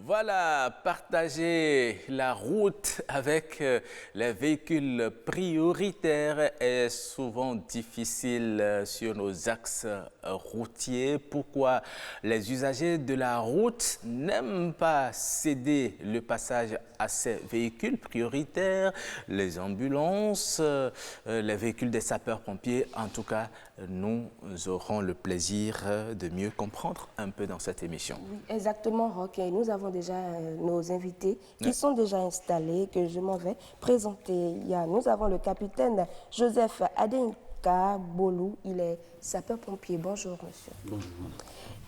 Voilà, partager la route avec les véhicules prioritaires est souvent difficile sur nos axes routiers. Pourquoi les usagers de la route n'aiment pas céder le passage à ces véhicules prioritaires, les ambulances, les véhicules des sapeurs-pompiers? En tout cas, nous aurons le plaisir de mieux comprendre un peu dans cette émission. Oui, exactement, Roch. Et nous avons déjà nos invités qui sont déjà installés, que je m'en vais présenter. Nous avons le capitaine Joseph Adenka Bolou. Il est sapeur-pompier. Bonjour, monsieur. Bonjour.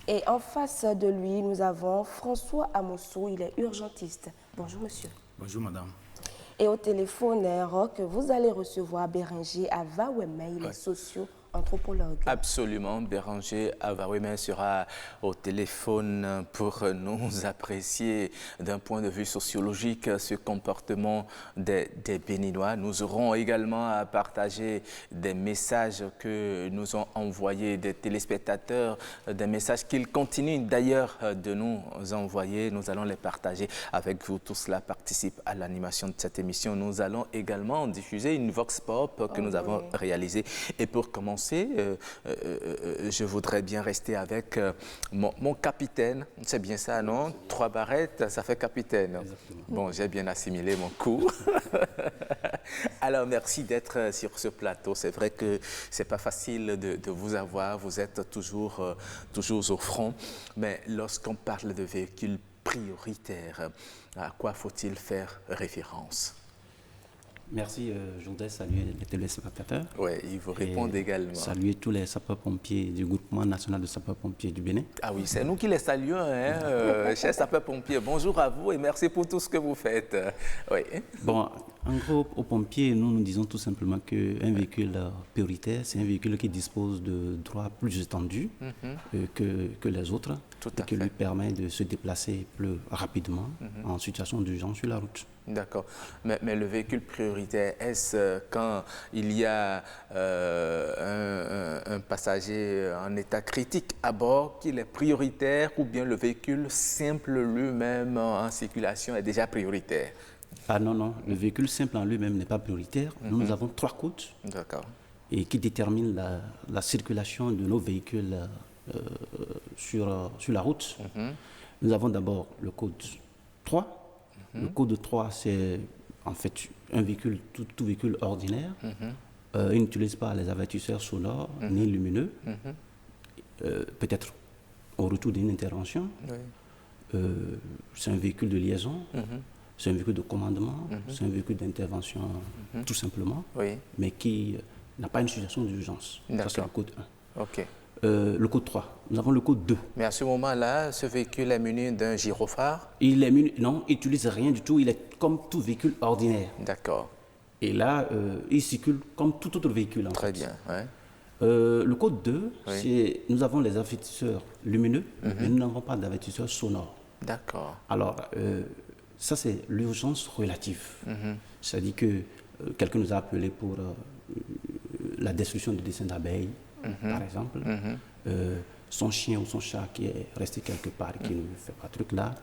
Et en face de lui, nous avons François Amosso. Il est urgentiste. Bonjour, monsieur. Bonjour, madame. Et au téléphone, Roch, vous allez recevoir Bérenger Avaweme. Il est socio-anthropologue. Absolument, Bérenger Avaweme sera au téléphone pour nous apprécier d'un point de vue sociologique ce comportement des Béninois. Nous aurons également à partager des messages que nous ont envoyés des téléspectateurs, des messages qu'ils continuent d'ailleurs de nous envoyer. Nous allons les partager avec vous. Tout cela participe à l'animation de cette émission. Nous allons également diffuser une Vox Pop que nous avons réalisée. Et pour commencer, je voudrais bien rester avec mon capitaine. C'est bien ça, non? 3 barrettes, ça fait capitaine. Exactement. Bon, j'ai bien assimilé mon coup. Alors, merci d'être sur ce plateau. C'est vrai que c'est pas facile de vous avoir. Vous êtes toujours au front. Mais lorsqu'on parle de véhicules prioritaires, à quoi faut-il faire référence? Merci, je voudrais saluer les téléspectateurs. Oui, ils vous répondent également. Saluer tous les sapeurs-pompiers du groupement national de sapeurs-pompiers du Bénin. Ah oui, c'est nous qui les saluons, hein, chers sapeurs-pompiers. Bonjour à vous et merci pour tout ce que vous faites. Oui. Bon, en gros, aux pompiers, nous disons tout simplement qu'un véhicule prioritaire, c'est un véhicule qui dispose de droits plus étendus que les autres, Tout à et qui fait. lui permet de se déplacer plus rapidement en situation d'urgence sur la route. D'accord. Mais le véhicule prioritaire, est-ce quand il y a un passager en état critique à bord qu'il est prioritaire ou bien le véhicule simple lui-même en circulation est déjà prioritaire? Ah non, non, le véhicule simple en lui-même n'est pas prioritaire. Nous avons 3 codes D'accord. et qui déterminent la circulation de nos véhicules sur la route. Nous avons d'abord le code 3. Le code 3, c'est en fait un véhicule, tout véhicule ordinaire. Il n'utilise pas les avertisseurs sonores ni lumineux. Peut-être au retour d'une intervention. Oui. C'est un véhicule de liaison. C'est un véhicule de commandement. C'est un véhicule d'intervention tout simplement. Oui. Mais qui n'a pas une situation d'urgence. Ça, c'est le code 1. OK. Le code 3. Nous avons le code 2. Mais à ce moment-là, ce véhicule est muni d'un gyrophare? Il n'utilise rien du tout. Il est comme tout véhicule ordinaire. D'accord. Et là, il circule comme tout autre véhicule. Très bien. Ouais. Le code 2, Oui. c'est nous avons les avertisseurs lumineux, mais nous n'avons pas d'avertisseurs sonores. D'accord. Alors, ça, c'est l'urgence relative. C'est-à-dire que quelqu'un nous a appelé pour la destruction de dessins d'abeilles, par exemple. Son chien ou son chat qui est resté quelque part et qui ne fait pas truc là,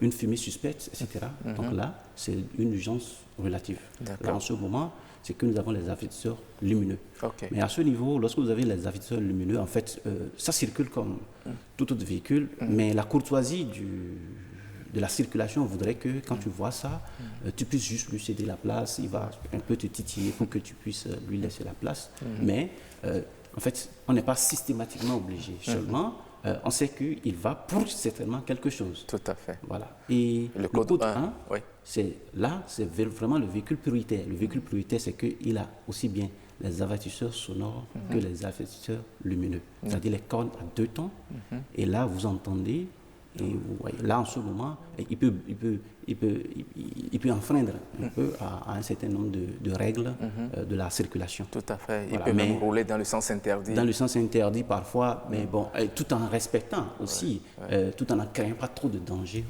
une fumée suspecte, etc. Donc là, c'est une urgence relative. D'accord. Là, en ce moment, c'est que nous avons les avertisseurs lumineux. OK. Mais à ce niveau, lorsque vous avez les avertisseurs lumineux, en fait, ça circule comme tout autre véhicule, mais la courtoisie de la circulation voudrait que quand tu vois ça, tu puisses juste lui céder la place, il va un peu te titiller pour que tu puisses lui laisser la place. Mais en fait, on n'est pas systématiquement obligé. Seulement, on sait qu'il va pour certainement quelque chose. Tout à fait. Voilà. Et Le code 1, oui. c'est vraiment le véhicule prioritaire. Le véhicule prioritaire, c'est qu'il a aussi bien les avertisseurs sonores que les avertisseurs lumineux. C'est-à-dire les cornes à 2 tons. Et là, vous entendez. Et vous voyez, là, en ce moment, il peut enfreindre un peu à un certain nombre de règles de la circulation. Tout à fait. Il Voilà, peut mais même rouler dans le sens interdit. dans le sens interdit parfois, mais bon, tout en respectant aussi, tout en ne créant pas trop de danger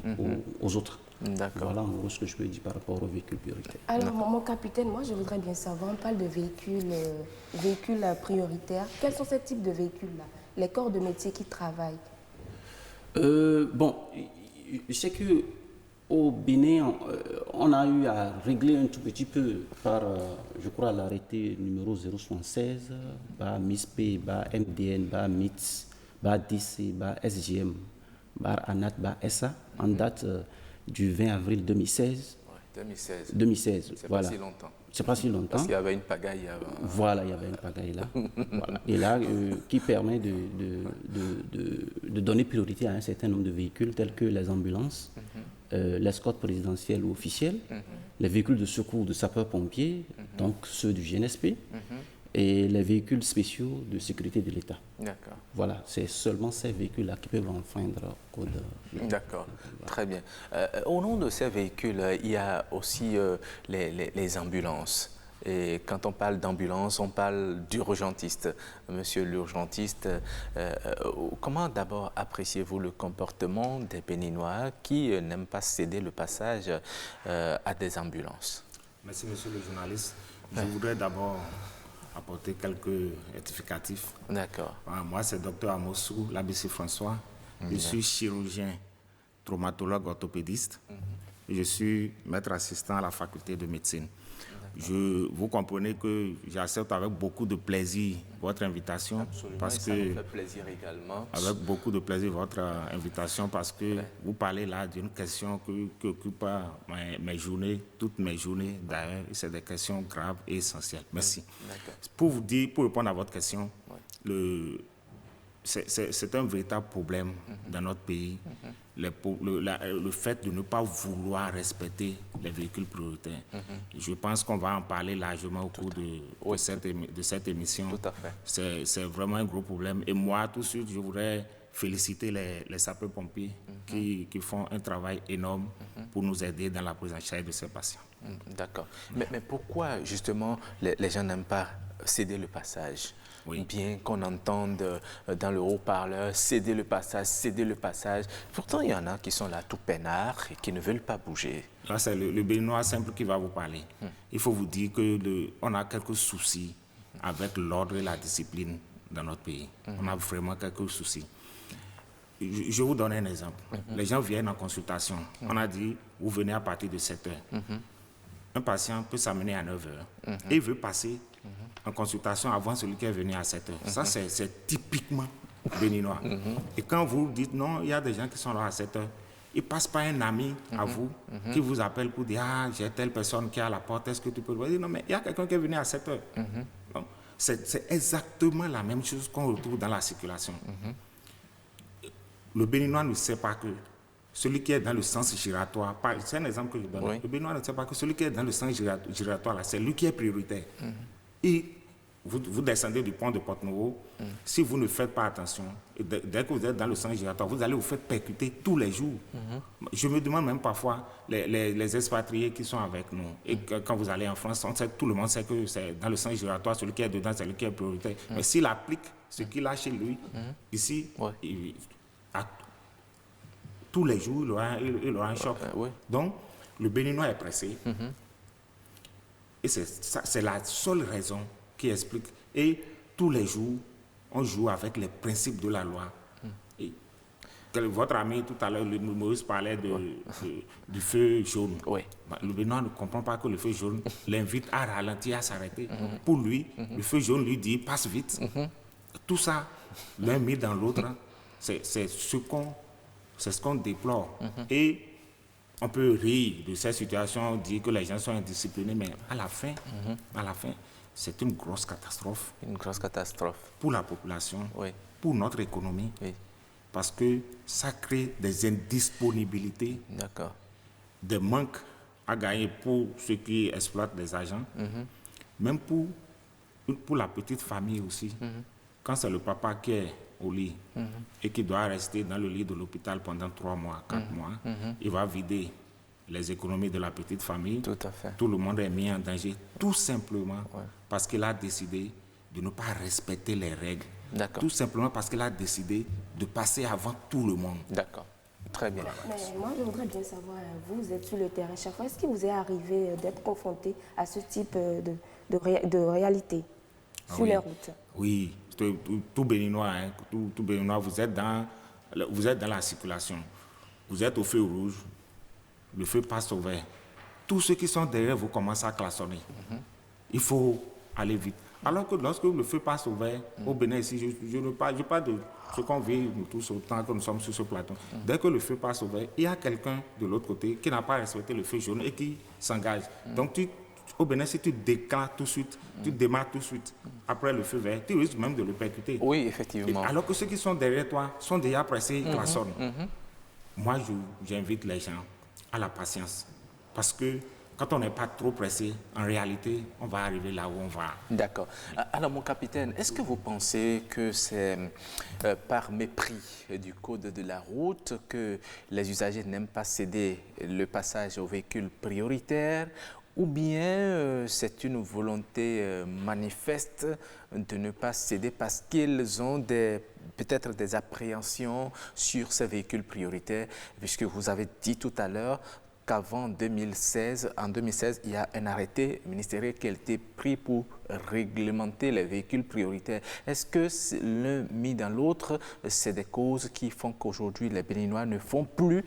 aux autres. D'accord. Voilà en gros ce que je peux dire par rapport aux véhicules prioritaires. Alors, mon capitaine, moi, je voudrais bien savoir, on parle de véhicules prioritaires. Quels sont ces types de véhicules-là? Les corps de métier qui travaillent? Bon, je sais que au Bénin, on a eu à régler un tout petit peu par, je crois, l'arrêté numéro 076, MISP, MDN, MITS, DC, SGM, ANAT, SA, en date du 20 avril 2016. Ouais, 2016. 2016, C'est voilà. pas si longtemps. C'est pas si longtemps. Parce qu'il y avait une pagaille avant. Voilà, il y avait une pagaille là. Voilà. Et là, qui permet de donner priorité à un certain nombre de véhicules tels que les ambulances, l'escorte présidentielle ou officielle, les véhicules de secours de sapeurs-pompiers, donc ceux du GNSP, et les véhicules spéciaux de sécurité de l'État. D'accord. Voilà, c'est seulement ces véhicules-là qui peuvent enfreindre le code. D'accord, très bien. Au nom de ces véhicules, il y a aussi les ambulances. Et quand on parle d'ambulance, on parle d'urgentiste. Monsieur l'urgentiste, comment d'abord appréciez-vous le comportement des Béninois qui n'aiment pas céder le passage à des ambulances? Merci, monsieur le journaliste. Je voudrais d'abord apporter quelques rectificatifs. D'accord. Moi, c'est Dr Amossou Labessi François. Je suis chirurgien, traumatologue, orthopédiste. Je suis maître assistant à la faculté de médecine. Vous comprenez que j'accepte avec beaucoup de plaisir votre invitation. Absolument, parce et ça que, nous fait plaisir également. avec beaucoup de plaisir votre invitation parce que vous parlez là d'une question qui occupe mes journées, toutes mes journées d'ailleurs. C'est des questions graves et essentielles. Merci. Pour répondre à votre question, c'est un véritable problème dans notre pays. Le fait de ne pas vouloir respecter les véhicules prioritaires. Je pense qu'on va en parler largement au cours de cette émission. Tout à fait. C'est vraiment un gros problème. Et moi, tout de suite, je voudrais féliciter les sapeurs-pompiers qui font un travail énorme pour nous aider dans la prise en charge de ces patients. D'accord. Mais pourquoi, justement, les gens n'aiment pas céder le passage? Oui. Bien qu'on entende dans le haut-parleur céder le passage. Pourtant, il y en a qui sont là tout peinards et qui ne veulent pas bouger. Là, c'est le Béninois simple qui va vous parler. Il faut vous dire qu'on a quelques soucis avec l'ordre et la discipline dans notre pays. On a vraiment quelques soucis. Je vous donne un exemple. Les gens viennent en consultation. On a dit, vous venez à partir de 7 heures. Un patient peut s'amener à 9 heures et veut passer en consultation avant celui qui est venu à 7 heures. Ça, c'est typiquement béninois. Et quand vous dites non, il y a des gens qui sont là à 7 heures, il passe par un ami à vous qui vous appelle pour dire « Ah, j'ai telle personne qui est à la porte, est-ce que tu peux le voir ?» Non, mais il y a quelqu'un qui est venu à 7 heures. Donc, c'est exactement la même chose qu'on retrouve dans la circulation. Le Béninois ne sait pas que celui qui est dans le sens giratoire, c'est un exemple que je donne. Oui. Le Béninois ne sait pas que celui qui est dans le sens giratoire, c'est lui qui est prioritaire. Et vous descendez du pont de Porte-Nouveau, si vous ne faites pas attention, et dès que vous êtes dans le sens giratoire, vous allez vous faire percuter tous les jours. Je me demande même parfois, les expatriés qui sont avec nous, et quand vous allez en France, tout le monde sait que c'est dans le sens giratoire, celui qui est dedans, c'est celui qui est prioritaire. Mais s'il applique ce qu'il a chez lui, ici, tous les jours, il aura un choc. Donc, le Béninois est pressé. Et c'est la seule raison qui explique. Et tous les jours, on joue avec les principes de la loi. Et votre ami, tout à l'heure, Maurice parlait du feu jaune. Le Béninois ne comprend pas que le feu jaune l'invite à ralentir, à s'arrêter. Pour lui, le feu jaune lui dit « passe vite ». Tout ça, l'un mis dans l'autre, c'est ce qu'on déplore. Et on peut rire de cette situation, dire que les gens sont indisciplinés, mais à la fin, c'est une grosse catastrophe. Une grosse catastrophe. Pour la population, pour notre économie, parce que ça crée des indisponibilités, des manques à gagner pour ceux qui exploitent les agents, même pour la petite famille aussi. Quand c'est le papa qui est au lit et qui doit rester dans le lit de l'hôpital pendant 3 mois, 4 mois, il va vider les économies de la petite famille. Tout à fait. Tout le monde est mis en danger, tout simplement parce qu'il a décidé de ne pas respecter les règles. Tout simplement parce qu'il a décidé de passer avant tout le monde. D'accord. Très bien. Mais moi, je voudrais bien savoir, vous êtes sur le terrain chaque fois, est-ce qu'il vous est arrivé d'être confronté à ce type de réalité sur les routes? Oui, tout Béninois, tout Béninois, vous êtes dans la circulation. vous êtes au feu rouge, le feu passe au vert. Tous ceux qui sont derrière vous commencent à klaxonner. Il faut aller vite. Alors que lorsque le feu passe au vert, au Bénin ici, je ne parle pas de ce qu'on vit nous tous autant que nous sommes sur ce plateau. Dès que le feu passe au vert, il y a quelqu'un de l'autre côté qui n'a pas respecté le feu jaune et qui s'engage. Donc au Bénin, si tu déclares tout de suite, tu démarres tout de suite après le feu vert, tu risques même de le percuter. Oui, effectivement. Alors que ceux qui sont derrière toi sont déjà pressés, ils klaxonnent. Moi, j'invite les gens à la patience. Parce que quand on n'est pas trop pressé, en réalité, on va arriver là où on va. D'accord. Alors, mon capitaine, est-ce que vous pensez que c'est par mépris du code de la route que les usagers n'aiment pas céder le passage aux véhicules prioritaires, ou bien c'est une volonté manifeste de ne pas céder parce qu'ils ont peut-être des appréhensions sur ces véhicules prioritaires, puisque vous avez dit tout à l'heure qu'en 2016, il y a un arrêté ministériel qui a été pris pour réglementer les véhicules prioritaires. Est-ce que l'un mis dans l'autre, c'est des causes qui font qu'aujourd'hui les Béninois ne font plus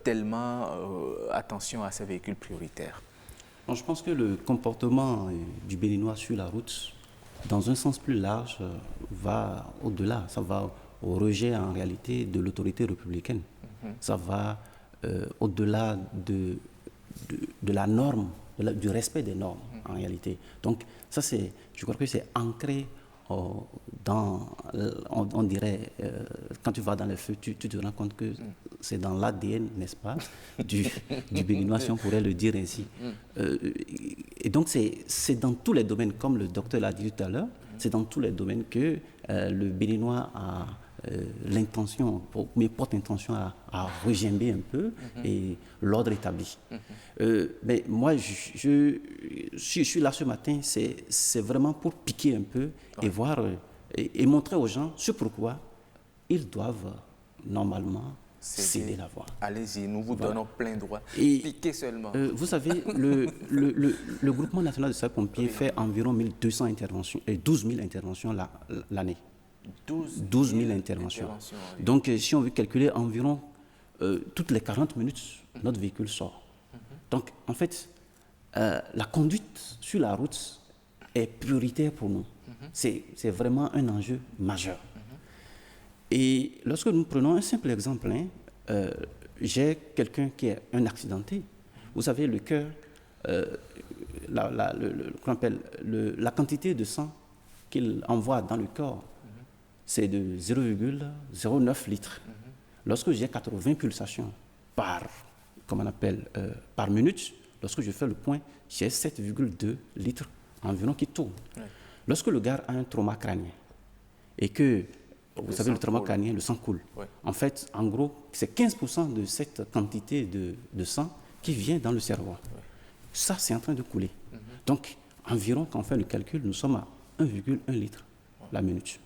tellement attention à ces véhicules prioritaires? Je pense que le comportement du Béninois sur la route, dans un sens plus large, va au-delà. Ça va au rejet en réalité de l'autorité républicaine. Ça va au-delà de la norme, du respect des normes en réalité. Donc ça, je crois que c'est ancré dans, on dirait, quand tu vas dans le feu, tu te rends compte que c'est dans l'ADN, n'est-ce pas, du Béninois, si on pourrait le dire ainsi. Et donc c'est dans tous les domaines, comme le docteur l'a dit tout à l'heure, c'est dans tous les domaines que le Béninois a l'intention, mais porte intention à regimber un peu et l'ordre établi. Mais moi, je suis là ce matin, c'est vraiment pour piquer un peu et voir et montrer aux gens ce pourquoi ils doivent normalement céder la voie. Allez-y, nous vous donnons plein droit. Et, piquez seulement. Vous savez, le groupement national de sapeurs-pompiers fait environ 1200 interventions et 12 000 interventions l'année. 12 000 interventions. Oui. Donc, si on veut calculer environ toutes les 40 minutes, notre véhicule sort. Donc, en fait, la conduite sur la route est prioritaire pour nous. C'est vraiment un enjeu majeur. Et lorsque nous prenons un simple exemple, j'ai quelqu'un qui est un accidenté. Vous savez, le cœur, la quantité de sang qu'il envoie dans le corps, c'est de 0,09 litres. Lorsque j'ai 80 pulsations par minute, lorsque je fais le point, j'ai 7,2 litres environ qui tournent. Lorsque le gars a un trauma crânien et que, vous savez, le trauma crânien, le sang coule. En fait, en gros, c'est 15% de cette quantité de sang qui vient dans le cerveau. Ça, c'est en train de couler. Donc, environ, quand on fait le calcul, nous sommes à 1,1 litre la minute.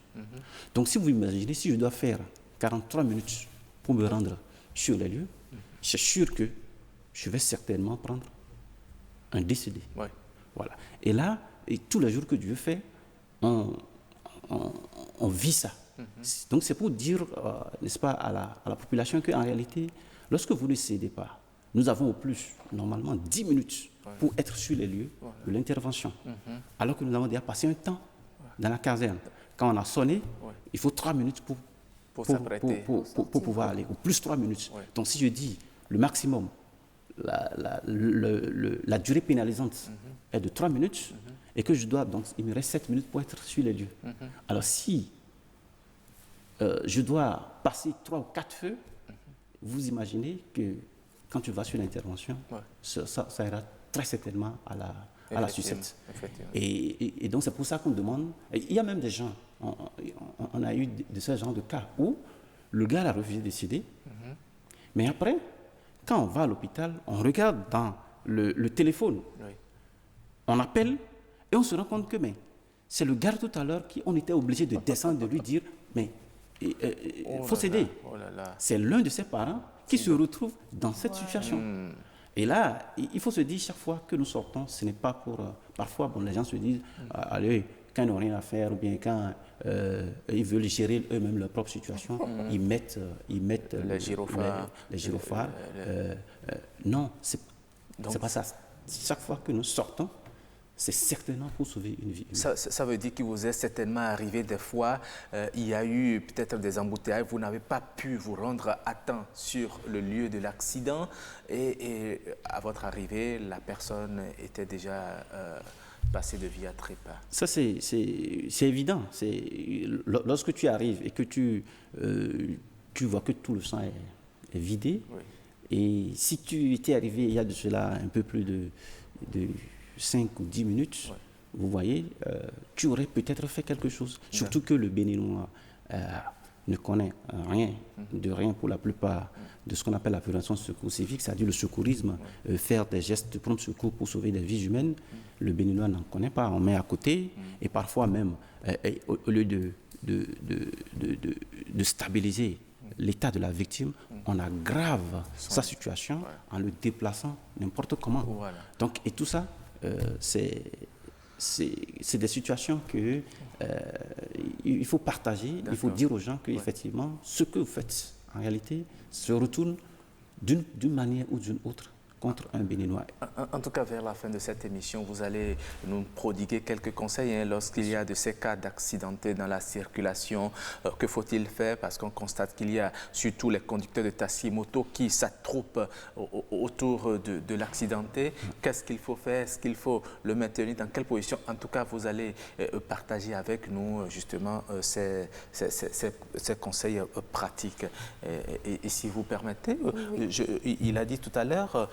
Donc, si vous imaginez, si je dois faire 43 minutes pour me rendre sur les lieux, c'est sûr que je vais certainement prendre un décédé. Voilà. Et là, tous les jours que Dieu fait, on vit ça. Donc, c'est pour dire, n'est-ce pas, à la population qu'en réalité, lorsque vous ne cédez pas, nous avons au plus, normalement, 10 minutes pour être sur les lieux de l'intervention. Alors que nous avons déjà passé un temps dans la caserne. Quand on a sonné, il faut 3 minutes pour pouvoir aller, ou plus 3 minutes. Donc si je dis le maximum, la durée pénalisante est de 3 minutes, et que je dois, donc il me reste 7 minutes pour être sur les lieux. Alors si je dois passer 3 ou 4 feux, vous imaginez que quand tu vas sur l'intervention, ça ira très certainement à la sucette. Et donc c'est pour ça qu'on demande, il y a même des gens, on a eu de ce genre de cas où le gars a refusé de décider, mais après, quand on va à l'hôpital, on regarde dans le téléphone, on appelle et on se rend compte que c'est le gars tout à l'heure qu'on était obligé de descendre, de lui dire, mais il faut céder. C'est l'un de ses parents qui se retrouve dans cette situation. Et là, il faut se dire chaque fois que nous sortons, ce n'est pas pour... parfois, les gens se disent, allez, quand ils n'ont rien à faire ou bien quand ils veulent gérer eux-mêmes leur propre situation, ils mettent les gyrophares. Non, c'est pas ça. Chaque fois que nous sortons, c'est certainement pour sauver une vie. Ça veut dire qu'il vous est certainement arrivé des fois, il y a eu peut-être des embouteillages, vous n'avez pas pu vous rendre à temps sur le lieu de l'accident et à votre arrivée, la personne était déjà passée de vie à trépas. Ça, c'est évident. Lorsque tu arrives et que tu vois que tout le sang est vidé, oui. Et si tu étais arrivé il y a de cela un peu plus de 5 ou 10 minutes, ouais. Vous voyez, tu aurais peut-être fait quelque chose. Surtout que le Béninois ne connaît rien, de rien pour la plupart de ce qu'on appelle la prévention de secours civique, c'est-à-dire le secourisme, faire des gestes de prompt secours pour sauver des vies humaines. Le Béninois n'en connaît pas. On met à côté et parfois même, au lieu de stabiliser l'état de la victime, on aggrave sa situation en le déplaçant n'importe comment. Voilà. Donc, et tout ça, c'est des situations que il faut partager, il faut dire aux gens qu'effectivement, ce que vous faites, en réalité, se retourne d'une manière ou d'une autre contre un Béninois. En tout cas, vers la fin de cette émission, vous allez nous prodiguer quelques conseils lorsqu'il y a de ces cas d'accidentés dans la circulation. Que faut-il faire? Parce qu'on constate qu'il y a surtout les conducteurs de taxi-moto qui s'attroupent autour de l'accidenté. Qu'est-ce qu'il faut faire? Est-ce qu'il faut le maintenir? Dans quelle position? En tout cas, vous allez partager avec nous justement ces conseils pratiques. Et si vous permettez, il a dit tout à l'heure,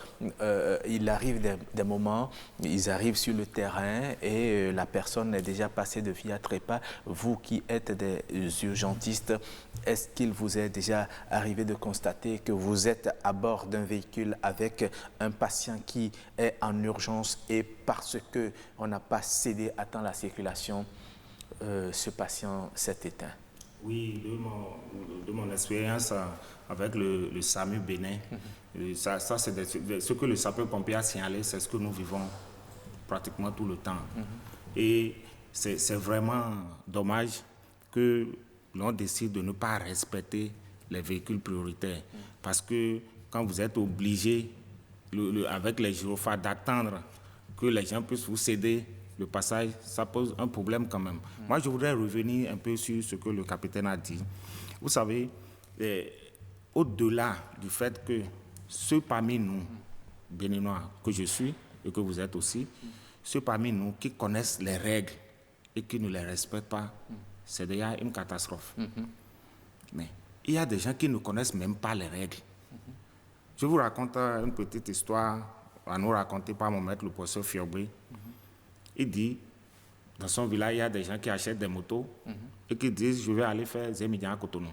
il arrive des moments, ils arrivent sur le terrain et la personne est déjà passée de vie à trépas. Vous qui êtes des urgentistes, est-ce qu'il vous est déjà arrivé de constater que vous êtes à bord d'un véhicule avec un patient qui est en urgence et parce qu'on n'a pas cédé à temps la circulation, ce patient s'est éteint? Oui, de mon expérience avec le SAMU Bénin, ça c'est ce que le sapeur-pompier a signalé, c'est ce que nous vivons pratiquement tout le temps. Et c'est vraiment dommage que l'on décide de ne pas respecter les véhicules prioritaires. Parce que quand vous êtes obligé, avec les gyrophares, d'attendre que les gens puissent vous céder le passage, ça pose un problème quand même. Moi, je voudrais revenir un peu sur ce que le capitaine a dit. Vous savez, au-delà du fait que ceux parmi nous, Béninois, que je suis et que vous êtes aussi, ceux parmi nous qui connaissent les règles et qui ne les respectent pas, c'est déjà une catastrophe. Mais il y a des gens qui ne connaissent même pas les règles. Je vous raconte une petite histoire à nous raconter par mon maître, le professeur Fiobri. Il dit, dans son village, il y a des gens qui achètent des motos et qui disent, je vais aller faire Zémidian à Cotonou.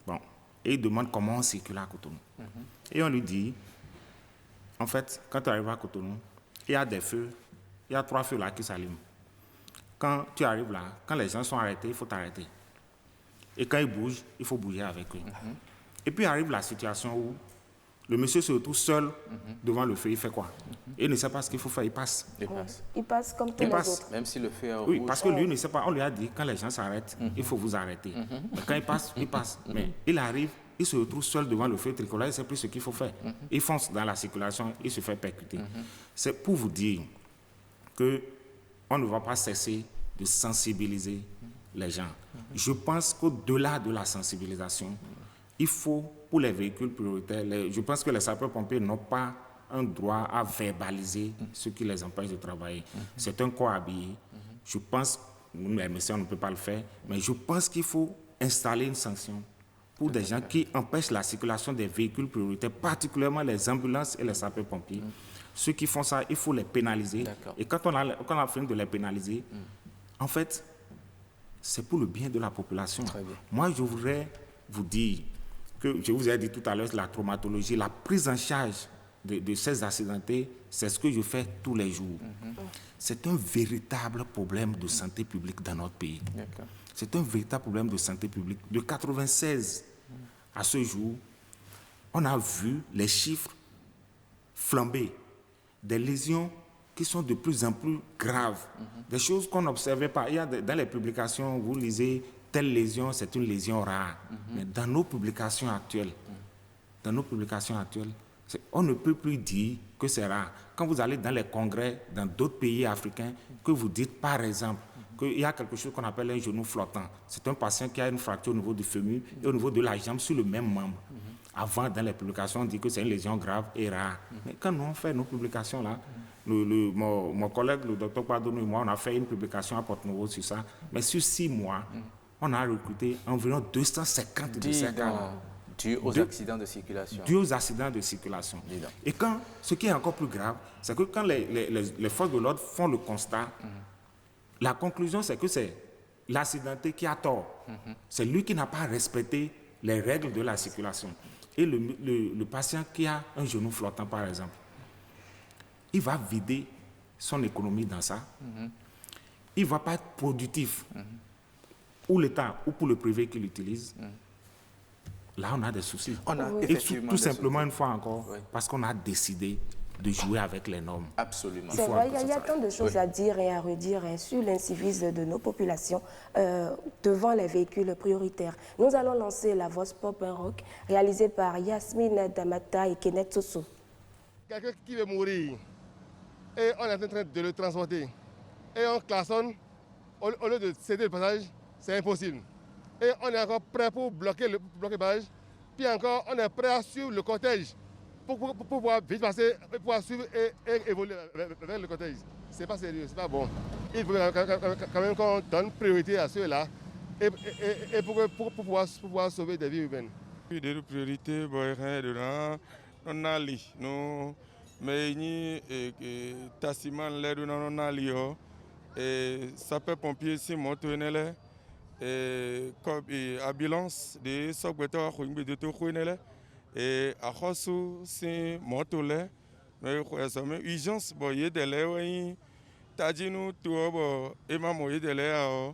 Bon, et il demande comment on circule à Cotonou. Et on lui dit, en fait, quand tu arrives à Cotonou, il y a des feux, il y a 3 feux là qui s'allument. Quand tu arrives là, quand les gens sont arrêtés, il faut t'arrêter. Et quand ils bougent, il faut bouger avec eux. Et puis arrive la situation où le monsieur se retrouve seul devant le feu, il fait quoi? Il ne sait pas ce qu'il faut faire, il passe. Il passe comme tous les autres. Même si le feu est rouge. Oui, parce que lui ne sait pas, on lui a dit, quand les gens s'arrêtent, il faut vous arrêter. Mais quand il passe, il passe. Mais il arrive, il se retrouve seul devant le feu tricolore, il ne sait plus ce qu'il faut faire. Il fonce dans la circulation, il se fait percuter. C'est pour vous dire qu'on ne va pas cesser de sensibiliser les gens. Je pense qu'au-delà de la sensibilisation, il faut, pour les véhicules prioritaires, je pense que les sapeurs-pompiers n'ont pas un droit à verbaliser ce qui les empêche de travailler. C'est un corps habillé. Je pense, nous, les messieurs, on ne peut pas le faire, mais je pense qu'il faut installer une sanction pour des gens qui empêchent la circulation des véhicules prioritaires, particulièrement les ambulances et les sapeurs-pompiers. Ceux qui font ça, il faut les pénaliser. Et quand on a fini de les pénaliser, en fait, c'est pour le bien de la population. Moi, je voudrais vous dire que, je vous ai dit tout à l'heure, la traumatologie, la prise en charge de ces accidentés, c'est ce que je fais tous les jours. C'est un véritable problème de santé publique dans notre pays. C'est un véritable problème de santé publique. De 1996 à ce jour, on a vu les chiffres flamber. Des lésions qui sont de plus en plus graves. Des choses qu'on n'observait pas. Il y a dans les publications, vous lisez, telle lésion, c'est une lésion rare. Mais dans nos publications actuelles, on ne peut plus dire que c'est rare. Quand vous allez dans les congrès, dans d'autres pays africains, que vous dites par exemple qu'il y a quelque chose qu'on appelle un genou flottant. C'est un patient qui a une fracture au niveau du fémur et au niveau de la jambe sur le même membre. Avant, dans les publications, on dit que c'est une lésion grave et rare. Mais quand nous on fait nos publications là, mon collègue, le docteur Padono et moi, on a fait une publication à Porto-Novo sur ça. Mais sur 6 mois, on a recruté environ 250 de ces cas-là. Dû aux accidents de circulation. Dû aux accidents de circulation. Et quand, ce qui est encore plus grave, c'est que quand les forces de l'ordre font le constat, la conclusion, c'est que c'est l'accidenté qui a tort. C'est lui qui n'a pas respecté les règles de la circulation. Et le patient qui a un genou flottant, par exemple, il va vider son économie dans ça. Il ne va pas être productif. Ou l'État, ou pour le privé qui l'utilise. Là, on a des soucis. Et tout simplement, une fois encore, parce qu'on a décidé de jouer avec les normes. Absolument. C'est vrai, il y a tant de choses à dire et à redire sur l'incivisme de nos populations devant les véhicules prioritaires. Nous allons lancer la Voz Pop un rock réalisée par Yasmine Damata et Kenneth Soso. Quelqu'un qui veut mourir et on est en train de le transporter et on klaxonne, au lieu de céder le passage, c'est impossible. Et on est encore prêt pour bloquer le passage, puis encore on est prêt à suivre le cortège pour pouvoir vite passer, pour pouvoir suivre et évoluer vers le cortège. C'est pas sérieux, c'est pas bon. Il faut quand même qu'on donne priorité à ceux-là et pour pouvoir sauver des vies humaines. Des priorités, on a li, nous, mais ni tassiman l'aide on a li et sapeurs-pompiers si moto nele et comme ambulance de sogbeto khouimbe de to khouinele et a khosu si moto le mais ça mais urgence boye de le oui tadinu to bo e ma moye de le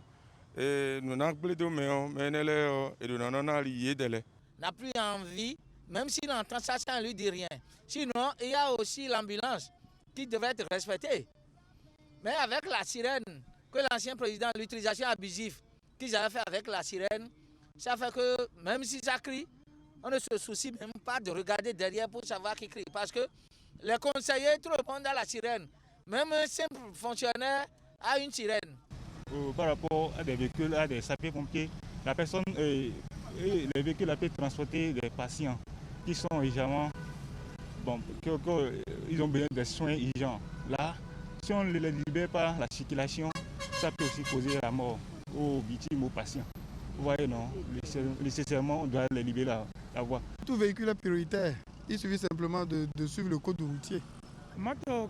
et nous n'a plus de mais nele et nous n'en a lié de le n'a plus envie. Même s'il entend ça, ça ne lui dit rien. Sinon, il y a aussi l'ambulance qui devrait être respectée. Mais avec la sirène, que l'ancien président, l'utilisation abusive qu'ils avaient fait avec la sirène, ça fait que même si ça crie, on ne se soucie même pas de regarder derrière pour savoir qui crie. Parce que les conseillers, tout le monde a la sirène. Même un simple fonctionnaire a une sirène. Par rapport à des véhicules, à des sapeurs-pompiers, la personne, les véhicules peuvent transporter des patients qui sont urgemment, bon, ils ont besoin de soins urgents. Là, si on ne les libère pas la circulation, ça peut aussi causer la mort aux victimes, aux patients. Vous voyez, non, nécessairement, on doit les libérer la voie. Tout véhicule est prioritaire. Il suffit simplement de suivre le code routier. Moto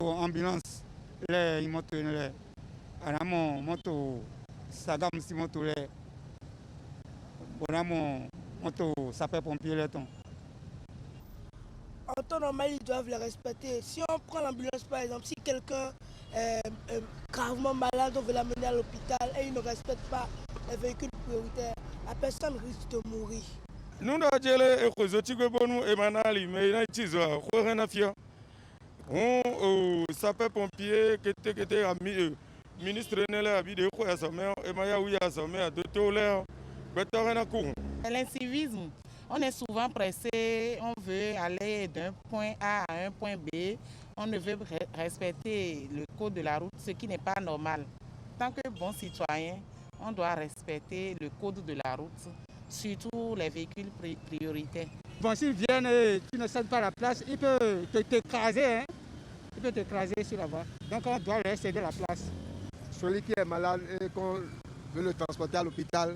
ambulance, les motos, moto sagam si moto les moto sapeur-pompier les ton. En temps normal, ils doivent les respecter. Si on prend l'ambulance par exemple, si quelqu'un est gravement malade, on veut l'amener à l'hôpital et ils ne respectent pas les véhicules prioritaires, la personne risque de mourir. Nous avons dit que nous avons mais il on sapeur-pompier qui était ami ministre l'incivisme, on est souvent pressé, on veut aller d'un point A à un point B, on ne veut respecter le code de la route, ce qui n'est pas normal. Tant que bon citoyen, on doit respecter le code de la route, surtout les véhicules prioritaires. Bon, s'ils viennent et tu ne cèdes pas la place, il peut t'écraser, hein? Il peut t'écraser sur la voie. Donc on doit leur céder la place. Celui qui est malade et qu'on veut le transporter à l'hôpital,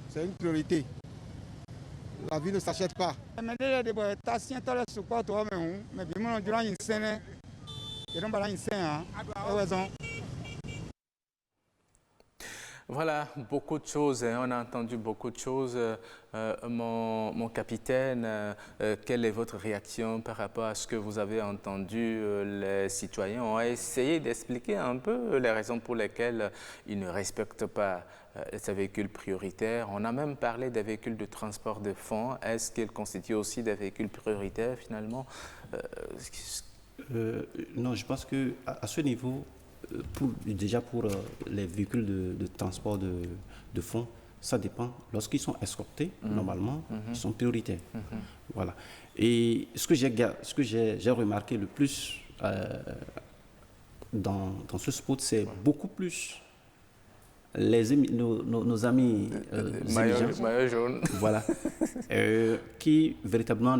c'est une priorité. La vie ne s'achète pas. Mais il y a des patients qui sont support, mais bien durant une scène, ils n'ont pas une scène. Voilà, beaucoup de choses, hein. On a entendu beaucoup de choses. Mon capitaine, quelle est votre réaction par rapport à ce que vous avez entendu? Les citoyens ont essayé d'expliquer un peu les raisons pour lesquelles ils ne respectent pas ces véhicules prioritaires. On a même parlé des véhicules de transport de fonds. Est-ce qu'ils constituent aussi des véhicules prioritaires finalement? Non, je pense qu'à ce niveau, déjà pour les véhicules de transport de fonds, ça dépend. Lorsqu'ils sont escortés, normalement, ils sont prioritaires. Voilà. Et ce que j'ai remarqué le plus dans ce spot, c'est beaucoup plus nos amis maillot jaune. Voilà, qui véritablement,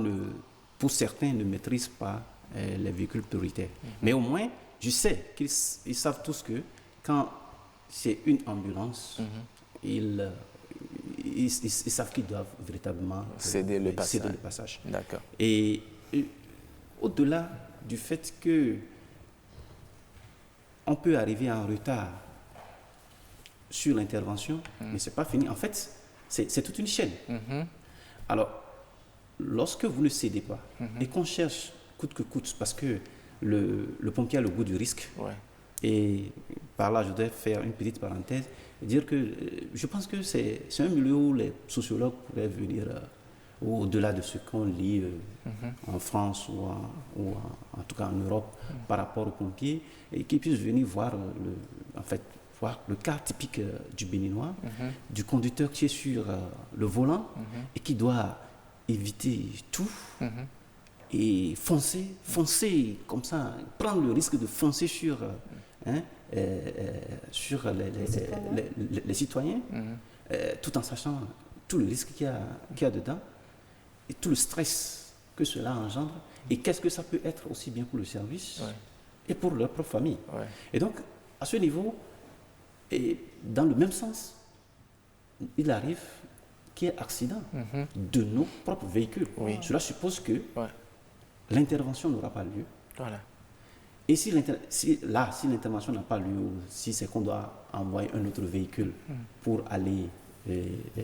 pour certains, ne maîtrisent pas les véhicules prioritaires. Mais au moins, je sais qu'ils savent tous que quand c'est une ambulance, ils savent qu'ils doivent véritablement céder le passage. D'accord. Et au-delà du fait que on peut arriver en retard sur l'intervention, mais ce n'est pas fini. En fait, c'est toute une chaîne. Alors, lorsque vous ne cédez pas et qu'on cherche coûte que coûte, parce que le pompier a le goût du risque. Ouais. Et par là, je voudrais faire une petite parenthèse et dire que je pense que c'est un milieu où les sociologues pourraient venir au-delà de ce qu'on lit en France ou en tout cas en Europe par rapport aux pompiers, et qu'ils puissent venir voir le cas typique du Béninois, du conducteur qui est sur le volant et qui doit éviter tout. Et foncer comme ça, prendre le risque de foncer sur les citoyens, tout en sachant tout le risque qu'il y a dedans et tout le stress que cela engendre, et qu'est-ce que ça peut être aussi bien pour le service et pour leur propre famille. Et donc, à ce niveau, et dans le même sens, il arrive qu'il y ait accident de nos propres véhicules. Cela suppose que l'intervention n'aura pas lieu. Voilà. Et si l'intervention n'a pas lieu, si c'est qu'on doit envoyer un autre véhicule pour aller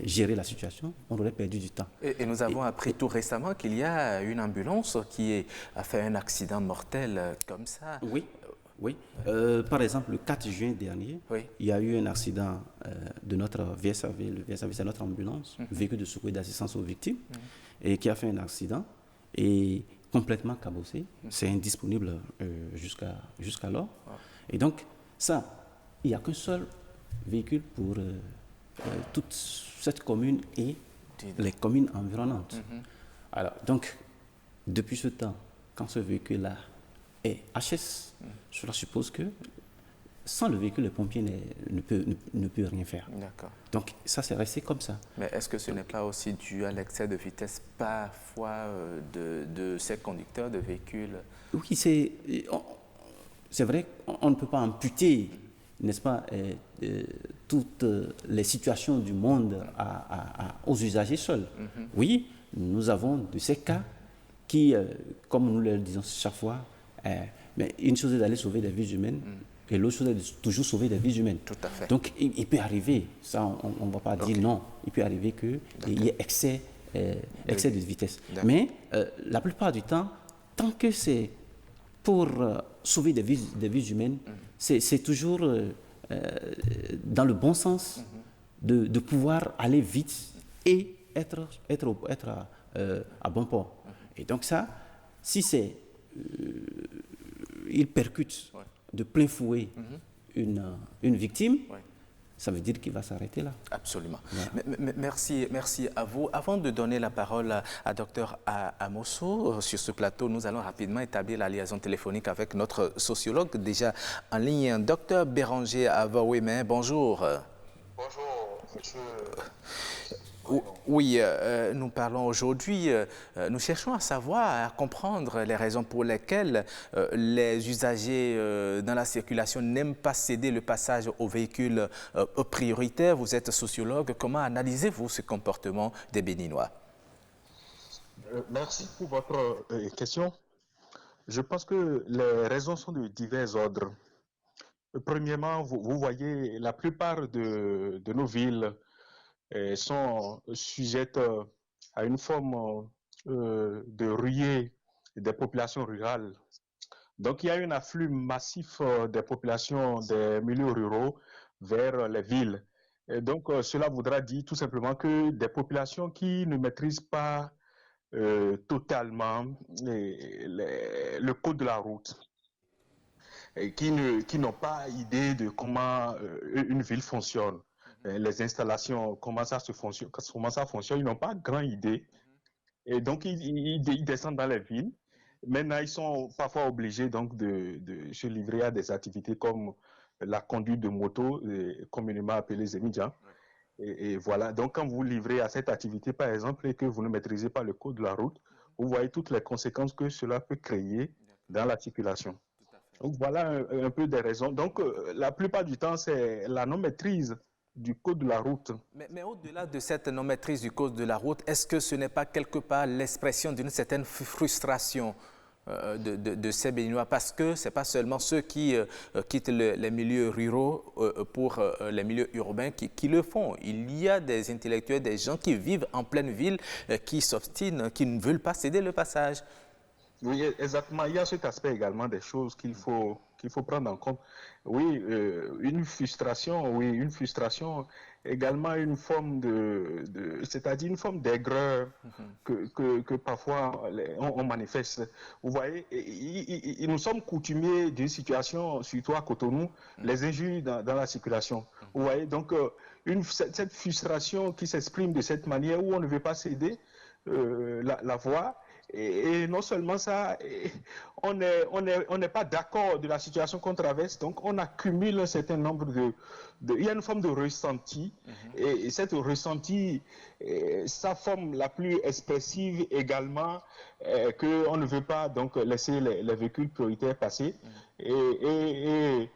gérer la situation, on aurait perdu du temps. Et nous avons appris tout récemment qu'il y a une ambulance qui a fait un accident mortel comme ça. Oui. Par exemple, le 4 juin dernier, il y a eu un accident de notre VSAV. Le VSAV, c'est notre ambulance, véhicule de secours et d'assistance aux victimes, et qui a fait un accident et complètement cabossé. C'est indisponible jusqu'alors. Et donc, ça, il n'y a qu'un seul véhicule pour toute cette commune et les communes environnantes. Alors, donc, depuis ce temps, quand ce véhicule-là est HS, cela suppose que sans le véhicule, le pompier ne peut rien faire. D'accord. Donc, ça, c'est resté comme ça. Mais est-ce que ce n'est pas aussi dû à l'excès de vitesse parfois de ces conducteurs de véhicules? Oui, c'est vrai qu'on ne peut pas amputer, n'est-ce pas, toutes les situations du monde aux usagers seuls. Oui, nous avons de ces cas qui, comme nous le disons chaque fois, mais une chose est d'aller sauver des vies humaines, et l'autre chose est de toujours sauver des vies humaines. Tout à fait. Donc, il peut arriver, ça, on ne va pas dire non, il peut arriver qu'il y ait excès de vitesse. Mais la plupart du temps, tant que c'est pour sauver des vies humaines, c'est toujours dans le bon sens de pouvoir aller vite et être à bon port. Et donc ça, si c'est... il percute de plein fouet une victime, ça veut dire qu'il va s'arrêter là. Absolument. Voilà. Merci à vous. Avant de donner la parole à Dr Amosso, sur ce plateau, nous allons rapidement établir la liaison téléphonique avec notre sociologue déjà en ligne, Dr Béranger Avaweme. Bonjour. Bonjour, monsieur. Oui, nous parlons aujourd'hui, nous cherchons à savoir, à comprendre les raisons pour lesquelles les usagers dans la circulation n'aiment pas céder le passage aux véhicules prioritaires. Vous êtes sociologue, comment analysez-vous ce comportement des Béninois? Merci pour votre question. Je pense que les raisons sont de divers ordres. Premièrement, vous voyez, la plupart de nos villes sont sujettes à une forme de ruée des populations rurales. Donc, il y a un afflux massif des populations des milieux ruraux vers les villes. Et donc, cela voudra dire tout simplement que des populations qui ne maîtrisent pas totalement le code de la route, et qui n'ont pas idée de comment une ville fonctionne, les installations, comment ça fonctionne, ils n'ont pas grand idée. Et donc, ils descendent dans les villes. Maintenant, ils sont parfois obligés donc de se livrer à des activités comme la conduite de moto, communément appelée Zemidjan. Et voilà, donc quand vous vous livrez à cette activité, par exemple, et que vous ne maîtrisez pas le code de la route, vous voyez toutes les conséquences que cela peut créer dans la circulation. Donc voilà un peu des raisons. Donc la plupart du temps, c'est la non-maîtrise du code de la route. Mais au-delà de cette non-maîtrise du code de la route, est-ce que ce n'est pas quelque part l'expression d'une certaine frustration de ces Béninois? Parce que ce n'est pas seulement ceux qui quittent les milieux ruraux pour les milieux urbains qui le font. Il y a des intellectuels, des gens qui vivent en pleine ville, qui s'obstinent, qui ne veulent pas céder le passage. Oui, exactement. Il y a cet aspect également des choses qu'il faut prendre en compte. Oui, une frustration, également une forme c'est-à-dire une forme d'aigreur que parfois on manifeste. Vous voyez, nous sommes coutumiers d'une situation, surtout à Cotonou, les injures dans la circulation. Vous voyez, donc cette frustration qui s'exprime de cette manière où on ne veut pas céder la voie. Et non seulement ça, on n'est pas d'accord de la situation qu'on traverse, donc on accumule un certain nombre il y a une forme de ressenti, et cette ressenti, sa forme la plus expressive également, qu'on ne veut pas donc laisser les véhicules prioritaires passer, et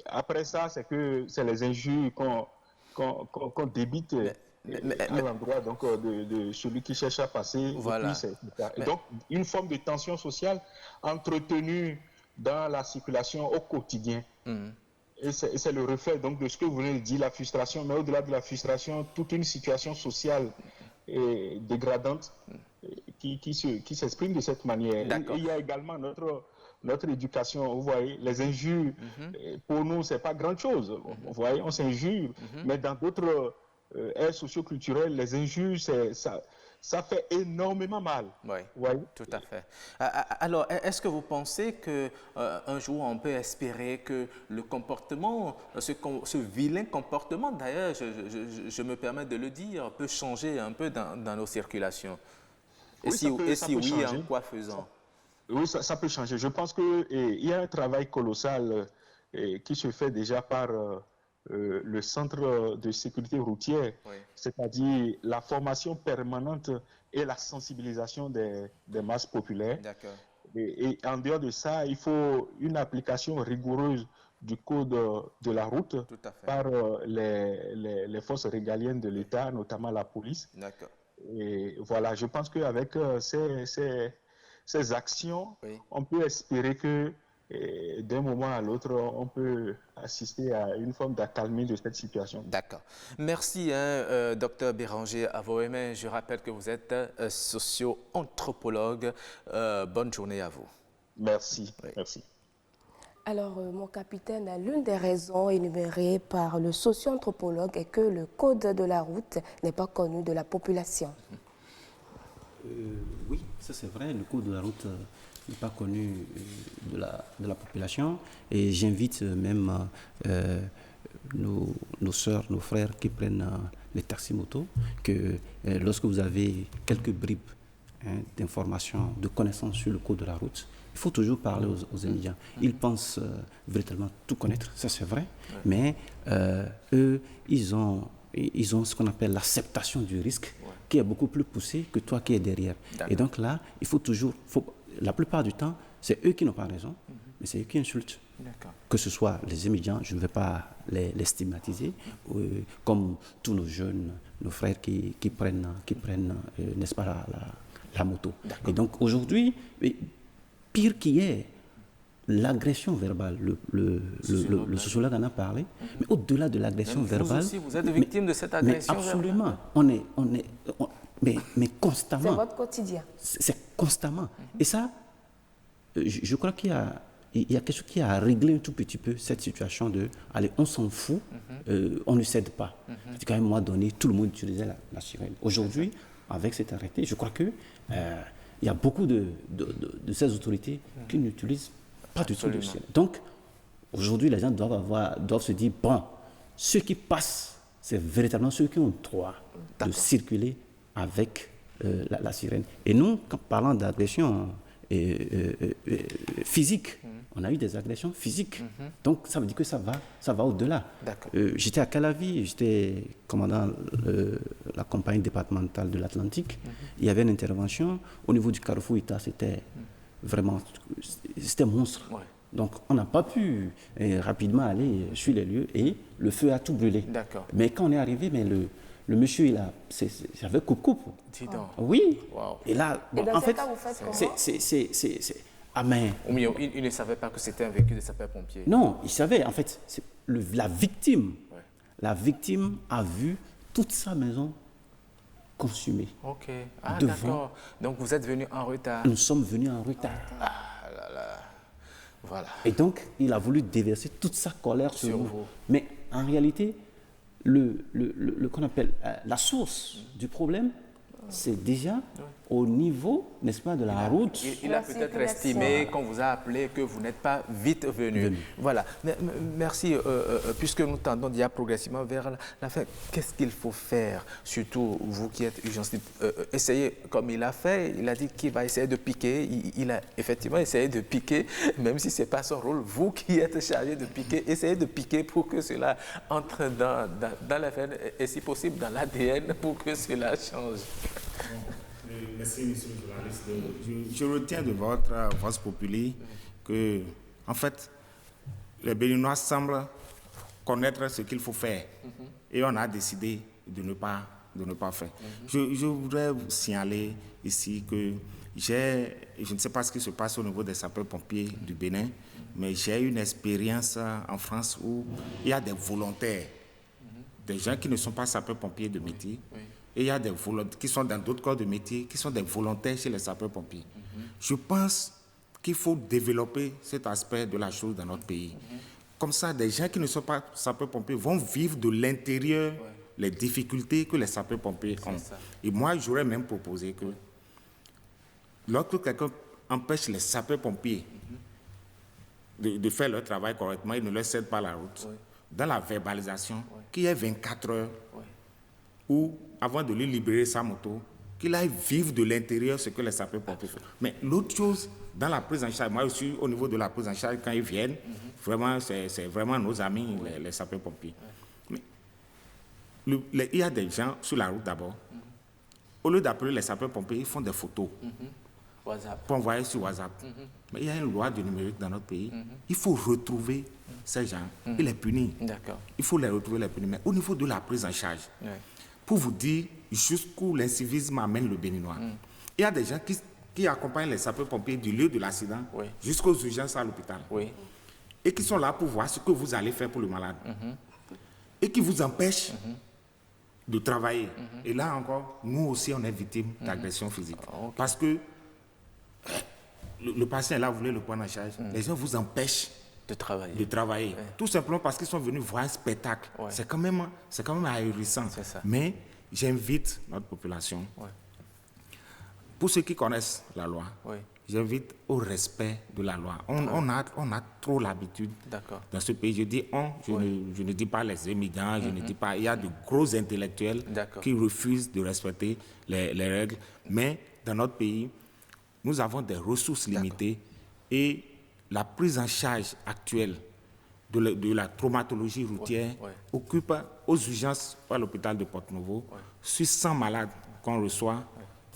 après ça, c'est les injures qu'on débite. À l'endroit donc de celui qui cherche à passer. Voilà. Et donc une forme de tension sociale entretenue dans la circulation au quotidien. Et c'est le reflet donc de ce que vous venez de dire, la frustration, mais au-delà de la frustration, toute une situation sociale dégradante qui s'exprime de cette manière. Et il y a également notre éducation, vous voyez, les injures, pour nous, c'est pas grand-chose. Vous voyez, on s'injure, mais dans d'autres aires socio-culturelles, les injures, ça fait énormément mal. Oui, tout à fait. Alors, est-ce que vous pensez qu'un jour, on peut espérer que le comportement, ce vilain comportement, d'ailleurs, je me permets de le dire, peut changer un peu dans nos circulations? Et si oui, en quoi faisant? Oui, ça peut changer. Je pense qu'il y a un travail colossal qui se fait déjà par le centre de sécurité routière, c'est-à-dire la formation permanente et la sensibilisation des masses populaires. Et en dehors de ça, il faut une application rigoureuse du code de la route par les forces régaliennes de l'État, notamment la police. Et voilà, je pense qu'avec ces actions, on peut espérer que d'un moment à l'autre, on peut assister à une forme d'accalmie de cette situation. D'accord. Merci, Dr Béranger Avoémé. Je rappelle que vous êtes socio-anthropologue. Bonne journée à vous. Merci. Merci. Alors, mon capitaine, l'une des raisons énumérées par le socio-anthropologue est que le code de la route n'est pas connu de la population. Oui, ça c'est vrai, le code de la route n'est pas connu de la population, et j'invite même nos sœurs, nos frères qui prennent les taxis-motos, que lorsque vous avez quelques bribes d'informations, de connaissances sur le code de la route, il faut toujours parler aux étudiants. Ils pensent véritablement tout connaître, ça c'est vrai, mais eux, ils ont ce qu'on appelle l'acceptation du risque, qui est beaucoup plus poussée que toi qui es derrière. Et donc là, il faut toujours... la plupart du temps, c'est eux qui n'ont pas raison, mais c'est eux qui insultent. Que ce soit les étudiants, je ne vais pas les stigmatiser, comme tous nos jeunes, nos frères qui prennent n'est-ce pas, la moto. Et donc aujourd'hui, pire qu'il y ait, l'agression verbale, le sociologue en a parlé, mais au-delà de l'agression verbale... Vous aussi, vous êtes victime de cette agression absolument. Mais constamment. C'est votre quotidien. C'est constamment. Et ça, je crois qu'il y a quelque chose qui a réglé un tout petit peu cette situation de, allez, on s'en fout, on ne cède pas. C'est quand même, à un moment donné, tout le monde utilisait la sirène. Aujourd'hui, avec cet arrêté, je crois que il y a beaucoup de ces autorités qui n'utilisent pas du tout de sirène. Donc, aujourd'hui, les gens doivent se dire, bon, ceux qui passent, c'est véritablement ceux qui ont le droit de circuler avec la sirène. Et nous, quand parlant d'agression physique, on a eu des agressions physiques. Donc, ça veut dire que ça va au-delà. J'étais à Calavi, j'étais commandant la compagnie départementale de l'Atlantique. Il y avait une intervention au niveau du carrefour Ita, c'était vraiment, c'était monstre. Ouais. Donc, on n'a pas pu rapidement aller sur les lieux et le feu a tout brûlé. Mais quand on est arrivé, mais le monsieur, j'avais coupe-coupe. Dis donc. Oui. Wow. Et là, bon, et dans en fait, cas, vous faites c'est... Ah, mais... Il ne savait pas que c'était un véhicule de sapeur-pompier. Non, il savait. En fait, la victime a vu toute sa maison consumée. Ok. Ah, d'accord. Donc, vous êtes venu en retard. Nous sommes venus en retard. Ah là là. Voilà. Et donc, il a voulu déverser toute sa colère sur vous. Mais en réalité, qu'on appelle la source du problème, c'est déjà au niveau, n'est-ce pas, de la route. Il a peut-être estimé, quand vous a appelé, que vous n'êtes pas vite venu. Voilà. Merci. Puisque nous tendons déjà progressivement vers la fin, qu'est-ce qu'il faut faire? Surtout vous qui êtes urgentiste, essayez comme il a fait. Il a dit qu'il va essayer de piquer. Il a effectivement essayé de piquer, même si ce n'est pas son rôle. Vous qui êtes chargé de piquer, essayez de piquer pour que cela entre dans la veine et si possible dans l'ADN pour que cela change. Merci, monsieur le journaliste. Je retiens de votre voix populaire que, en fait, les Béninois semblent connaître ce qu'il faut faire. Et on a décidé de ne pas faire. Je voudrais vous signaler ici que je ne sais pas ce qui se passe au niveau des sapeurs-pompiers du Bénin, mais j'ai une expérience en France où il y a des volontaires, des gens qui ne sont pas sapeurs-pompiers de métier. Et il y a des volontaires qui sont dans d'autres corps de métier, qui sont des volontaires chez les sapeurs-pompiers. Je pense qu'il faut développer cet aspect de la chose dans notre pays. Comme ça, des gens qui ne sont pas sapeurs-pompiers vont vivre de l'intérieur les difficultés que les sapeurs-pompiers ont. Et moi, j'aurais même proposé que lorsque quelqu'un empêche les sapeurs-pompiers de faire leur travail correctement, ils ne leur cèdent pas la route. Dans la verbalisation, qu'il y ait 24 heures ou avant de lui libérer sa moto, qu'il aille vivre de l'intérieur ce que les sapeurs-pompiers font. Mais l'autre chose, dans la prise en charge, moi aussi, au niveau de la prise en charge, quand ils viennent, vraiment, c'est vraiment nos amis, les sapeurs-pompiers. Mais il y a des gens sur la route d'abord. Au lieu d'appeler les sapeurs-pompiers, ils font des photos pour envoyer sur WhatsApp. Mais il y a une loi du numérique dans notre pays. Il faut retrouver ces gens et les punir. Il faut les retrouver, les punir. Mais au niveau de la prise en charge, pour vous dire jusqu'où l'incivisme amène le Béninois. Il y a des gens qui accompagnent les sapeurs-pompiers du lieu de l'accident jusqu'aux urgences à l'hôpital. Et qui sont là pour voir ce que vous allez faire pour le malade. Et qui vous empêchent de travailler. Et là encore, nous aussi, on est victime d'agression physique. Parce que le patient est là, vous voulez le prendre en charge. Les gens vous empêchent de travailler. Tout simplement parce qu'ils sont venus voir un spectacle. C'est quand même ahurissant. Mais j'invite notre population, pour ceux qui connaissent la loi, j'invite au respect de la loi. On a trop l'habitude dans ce pays. Je dis je ne dis pas les immigrants, je ne dis pas... Il y a de gros intellectuels qui refusent de respecter les règles. Mais dans notre pays, nous avons des ressources limitées et la prise en charge actuelle de la traumatologie routière occupe aux urgences à l'hôpital de Porto-Novo, sur 100 malades qu'on reçoit,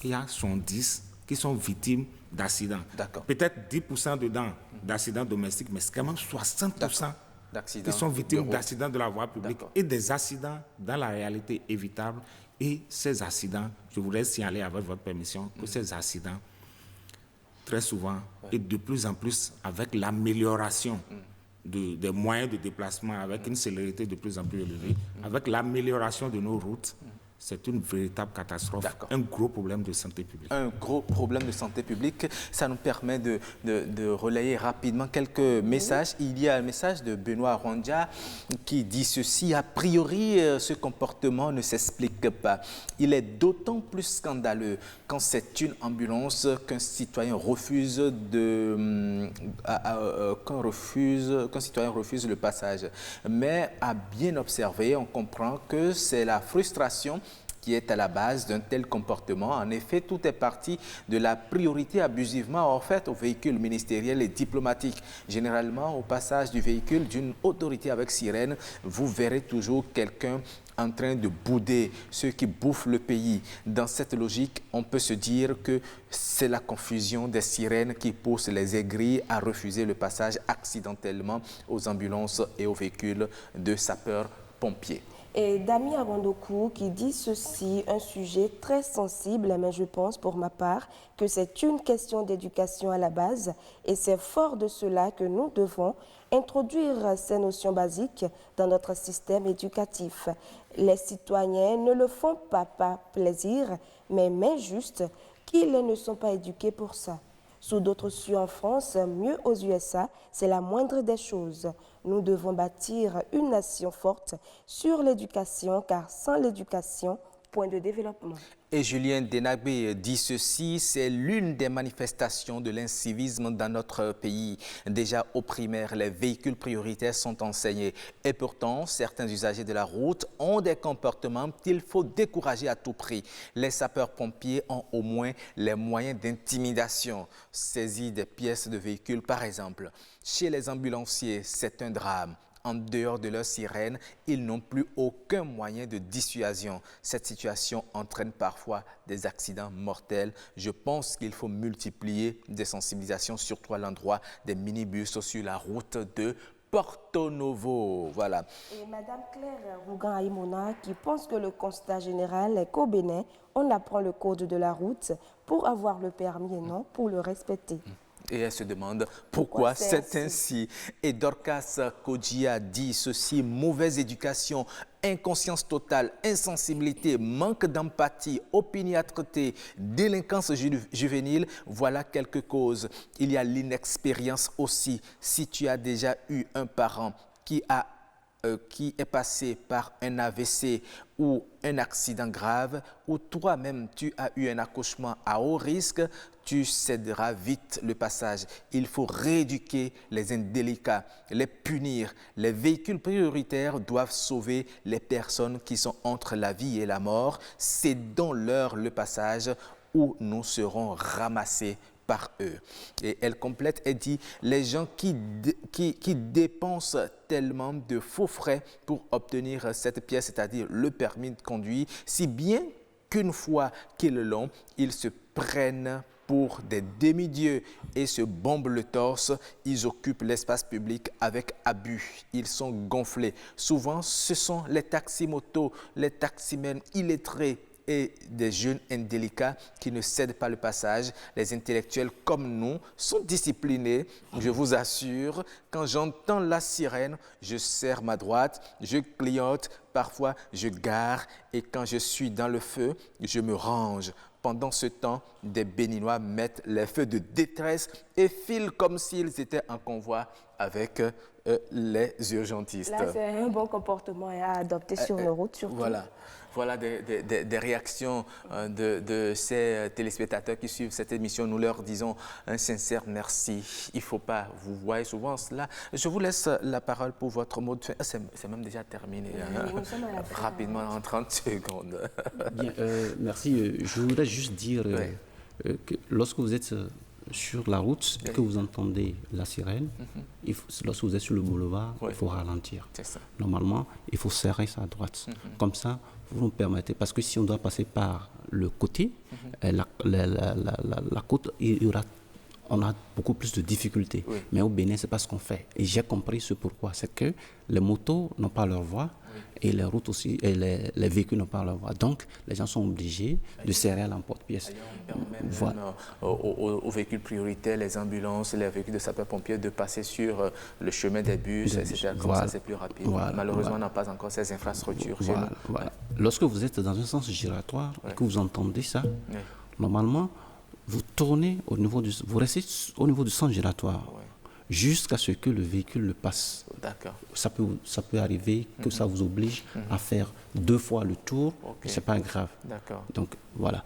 il y a 70 qui sont victimes d'accidents. Peut-être 10% dedans d'accidents domestiques, mais c'est quand même 60% qui sont victimes d'accidents de la voie publique et des accidents dans la réalité évitables. Et ces accidents, je voudrais signaler avec votre permission que ces accidents très souvent, et de plus en plus avec l'amélioration des moyens de déplacement, avec une célérité de plus en plus élevée, avec l'amélioration de nos routes, c'est une véritable catastrophe, un gros problème de santé publique. Un gros problème de santé publique. Ça nous permet de relayer rapidement quelques messages. Il y a un message de Benoît Rondia qui dit ceci: a priori, ce comportement ne s'explique pas. Il est d'autant plus scandaleux quand c'est une ambulance qu'un citoyen refuse le passage. Mais à bien observer, on comprend que c'est la frustration qui est à la base d'un tel comportement. En effet, tout est parti de la priorité abusivement offerte aux véhicules ministériels et diplomatiques. Généralement, au passage du véhicule d'une autorité avec sirène, vous verrez toujours quelqu'un en train de bouder ceux qui bouffent le pays. Dans cette logique, on peut se dire que c'est la confusion des sirènes qui pousse les aigris à refuser le passage accidentellement aux ambulances et aux véhicules de sapeurs-pompiers. Et Dami Awandokou qui dit ceci, un sujet très sensible, mais je pense pour ma part que c'est une question d'éducation à la base et c'est fort de cela que nous devons introduire ces notions basiques dans notre système éducatif. Les citoyens ne le font pas par plaisir, mais juste qu'ils ne sont pas éduqués pour ça. Sous d'autres cieux en France, mieux aux USA, c'est la moindre des choses. Nous devons bâtir une nation forte sur l'éducation, car sans l'éducation, point de développement. Et Julien Denabé dit ceci: c'est l'une des manifestations de l'incivisme dans notre pays. Déjà au primaire, les véhicules prioritaires sont enseignés. Et pourtant, certains usagers de la route ont des comportements qu'il faut décourager à tout prix. Les sapeurs-pompiers ont au moins les moyens d'intimidation. Saisie des pièces de véhicules, par exemple. Chez les ambulanciers, c'est un drame. En dehors de leur sirène, ils n'ont plus aucun moyen de dissuasion. Cette situation entraîne parfois des accidents mortels. Je pense qu'il faut multiplier des sensibilisations, surtout à l'endroit des minibus sur la route de Porto Novo. Voilà. Et Madame Claire Rougan-Aïmona qui pense que le constat général est qu'au Bénin, on apprend le code de la route pour avoir le permis et non pour le respecter. Et elle se demande pourquoi c'est ainsi. Et Dorcas Kodjia dit ceci: mauvaise éducation, inconscience totale, insensibilité, manque d'empathie, opiniâtreté, délinquance juvénile, voilà quelques causes. Il y a l'inexpérience aussi. Si tu as déjà eu un parent qui est passé par un AVC ou un accident grave, ou toi-même tu as eu un accouchement à haut risque, tu céderas vite le passage. Il faut rééduquer les indélicats, les punir. Les véhicules prioritaires doivent sauver les personnes qui sont entre la vie et la mort. Cédons-leur le passage ou nous serons ramassés par eux. Et elle complète et dit: les gens qui dépensent tellement de faux frais pour obtenir cette pièce, c'est-à-dire le permis de conduire, si bien qu'une fois qu'ils l'ont, ils se prennent pour des demi-dieux et se bombent le torse. Ils occupent l'espace public avec abus. Ils sont gonflés. Souvent, ce sont les taximotos, les taximens illettrés et des jeunes indélicats qui ne cèdent pas le passage. Les intellectuels comme nous sont disciplinés. Je vous assure, quand j'entends la sirène, je serre ma droite, je clignote, parfois je gare et quand je suis dans le feu, je me range. Pendant ce temps, des Béninois mettent les feux de détresse et filent comme s'ils étaient en convoi avec les urgentistes. Là, c'est un bon comportement à adopter sur nos routes, surtout. Voilà des réactions de ces téléspectateurs qui suivent cette émission. Nous leur disons un sincère merci. Il ne faut pas, vous voyez souvent cela. Je vous laisse la parole pour votre mot de fin. C'est même déjà terminé, nous sommes à la fin, rapidement, en 30 secondes. Bien, merci. Je voudrais juste dire que lorsque vous êtes sur la route et que vous entendez la sirène, lorsque vous êtes sur le boulevard, il faut ralentir. Normalement, il faut serrer sa droite. Comme ça, vous nous permettez, parce que si on doit passer par le côté, la côte, on a beaucoup plus de difficultés. Oui. Mais au Bénin, ce n'est pas ce qu'on fait. Et j'ai compris ce pourquoi. C'est que les motos n'ont pas leur voie et les routes aussi, et les véhicules n'ont pas leur voie. Donc, les gens sont obligés de serrer à l'emporte-pièce. Voilà. Aux véhicules prioritaires, les ambulances, les véhicules de sapeurs-pompiers, de passer sur le chemin des bus, etc. Comme ça, c'est plus rapide. Malheureusement, on n'a pas encore ces infrastructures. Voilà. Lorsque vous êtes dans un sens giratoire et que vous entendez ça, normalement, vous tournez vous restez au niveau du sens giratoire jusqu'à ce que le véhicule le passe. D'accord. Ça peut arriver que ça vous oblige à faire 2 fois le tour, c'est pas grave. D'accord. Donc voilà.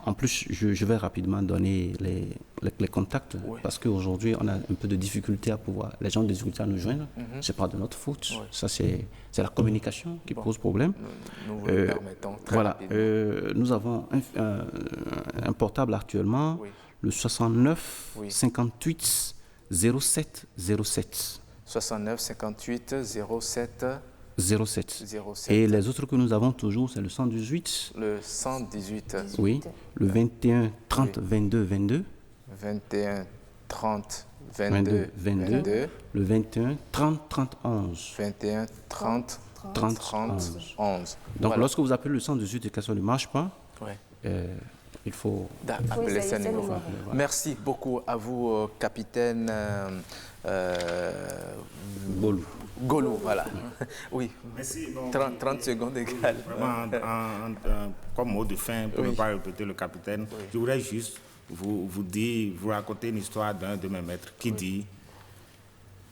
En plus, je vais rapidement donner les contacts parce qu'aujourd'hui, on a un peu de difficulté à pouvoir... Les gens ont des difficultés à nous joindre. C'est pas de notre faute. Ça, c'est la communication qui pose problème. Nous vous le permettons très rapidement. Nous avons un portable actuellement, le 69 58 07 07. 69 58 07 07. Et les autres que nous avons toujours, c'est le 118. Le 118. Oui. Le 21 30 22 22. 21 30 22 22. Le 21 30 30 11. 21 30 30 11. Donc lorsque vous appelez le 118 et que ça ne marche pas, il faut appeler ce numéro. Merci beaucoup à vous, capitaine Golou, voilà. Oui. Merci. 30 secondes égales. Vraiment, comme mot de fin, pour ne pas répéter le capitaine, je voudrais juste vous raconter une histoire d'un de mes maîtres qui dit,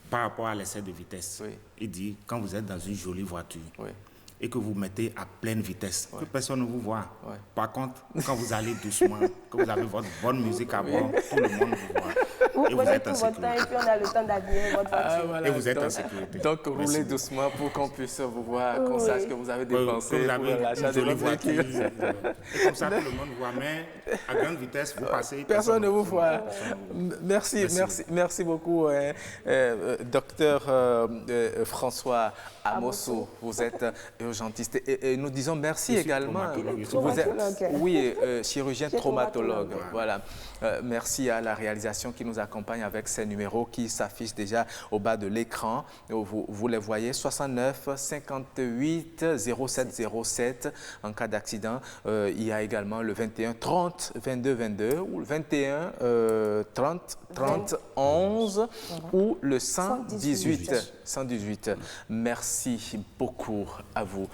par rapport à l'excès de vitesse, il dit, quand vous êtes dans une jolie voiture, et que vous mettez à pleine vitesse, que personne ne vous voit. Par contre, quand vous allez doucement, que vous avez votre bonne musique à bord, tout le monde vous voit. Et vous êtes en sécurité. Et puis on a le temps d'admirer votre voiture. Voilà, et vous êtes en sécurité. Donc roulez doucement pour qu'on puisse vous voir, qu'on sache que vous avez dépensé pour l'achat de votre voiture. Et comme ça, tout le monde voit. Mais à grande vitesse, vous passez. Personne ne vous voit. Merci beaucoup, docteur François Amosso. Vous êtes urgentiste. Et nous disons merci également. Vous êtes, chirurgien traumatologue. Voilà. Merci à la réalisation qui nous accompagne avec ces numéros qui s'affichent déjà au bas de l'écran. Vous les voyez, 69 58 07 07 en cas d'accident. Il y a également le 21 30 22 22 ou le 21 30 30 11 ou le 118. Merci beaucoup à vous.